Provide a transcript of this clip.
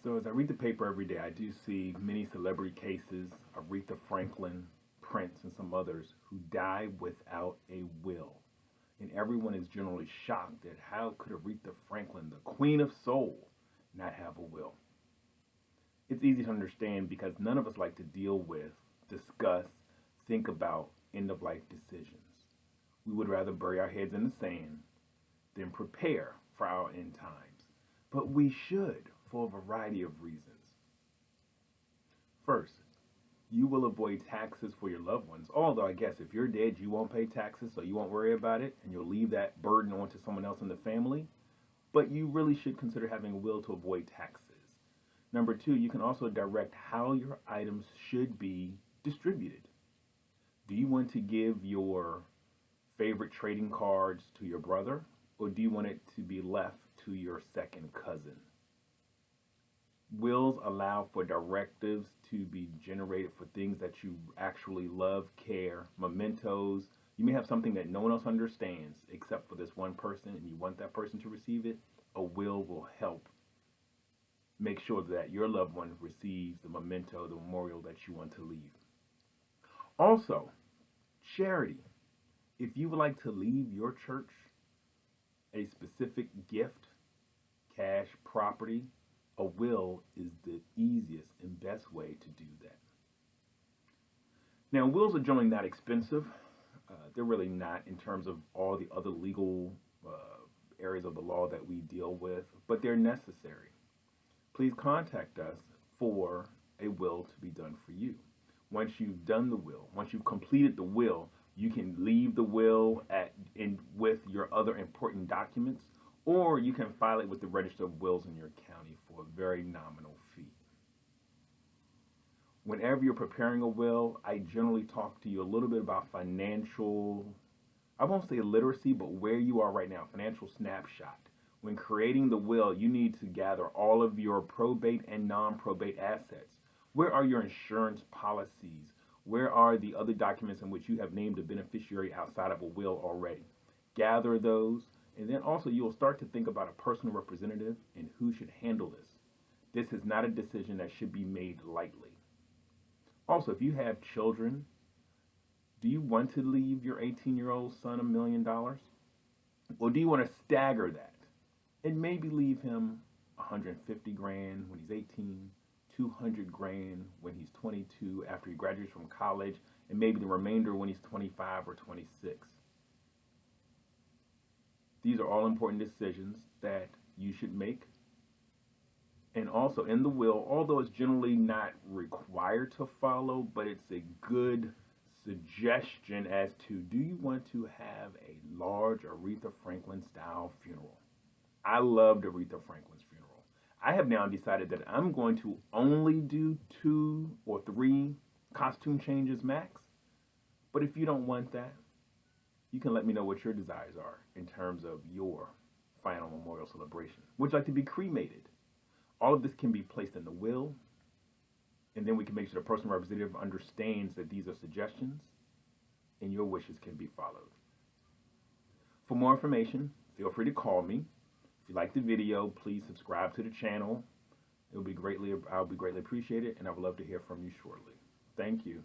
So as I read the paper every day, I do see many celebrity cases, Aretha Franklin, Prince, and some others who die without a will. And everyone is generally shocked at how could Aretha Franklin, the queen of soul, not have a will. It's easy to understand because none of us like to deal with, discuss, think about end of life decisions. We would rather bury our heads in the sand than prepare for our end times. But we should for a variety of reasons. First, you will avoid taxes for your loved ones. Although I guess if you're dead, you won't pay taxes, so you won't worry about it, and you'll leave that burden onto someone else in the family. But you really should consider having a will to avoid taxes. Number two, you can also direct how your items should be distributed. Do you want to give your favorite trading cards to your brother, or do you want it to be left to your second cousin? Wills allow for directives to be generated for things that you actually love, care, mementos. You may have something that no one else understands except for this one person, and you want that person to receive it. A will help make sure that your loved one receives the memento, the memorial that you want to leave. Also, charity. If you would like to leave your church a specific gift, cash, property, a will is the easiest and best way to do that. Now, wills are generally not expensive. They're really not in terms of all the other legal areas of the law that we deal with, but they're necessary. Please contact us for a will to be done for you. Once you've done the will, once you've completed the will, you can leave the will with your other important documents, or you can file it with the Register of Wills in your county for a very nominal fee. Whenever you're preparing a will, I generally talk to you a little bit about financial, I won't say literacy, but where you are right now, financial snapshot. When creating the will, you need to gather all of your probate and non-probate assets. Where are your insurance policies? Where are the other documents in which you have named a beneficiary outside of a will already? Gather those. And then also you'll start to think about a personal representative and who should handle this. This is not a decision that should be made lightly. Also, if you have children, do you want to leave your 18-year-old son $1 million? Or do you want to stagger that and maybe leave him 150 grand when he's 18, 200 grand when he's 22 after he graduates from college, and maybe the remainder when he's 25 or 26? These are all important decisions that you should make. And also in the will, although it's generally not required to follow, but it's a good suggestion as to, do you want to have a large Aretha Franklin style funeral? I loved Aretha Franklin's funeral. I have now decided that I'm going to only do 2 or 3 costume changes max. But if you don't want that, you can let me know what your desires are in terms of your final memorial celebration. Would you like to be cremated? All of this can be placed in the will, and then we can make sure the personal representative understands that these are suggestions and your wishes can be followed. For more information, feel free to call me. If you like the video, please subscribe to the channel. I'll be greatly appreciated, and I would love to hear from you shortly. Thank you.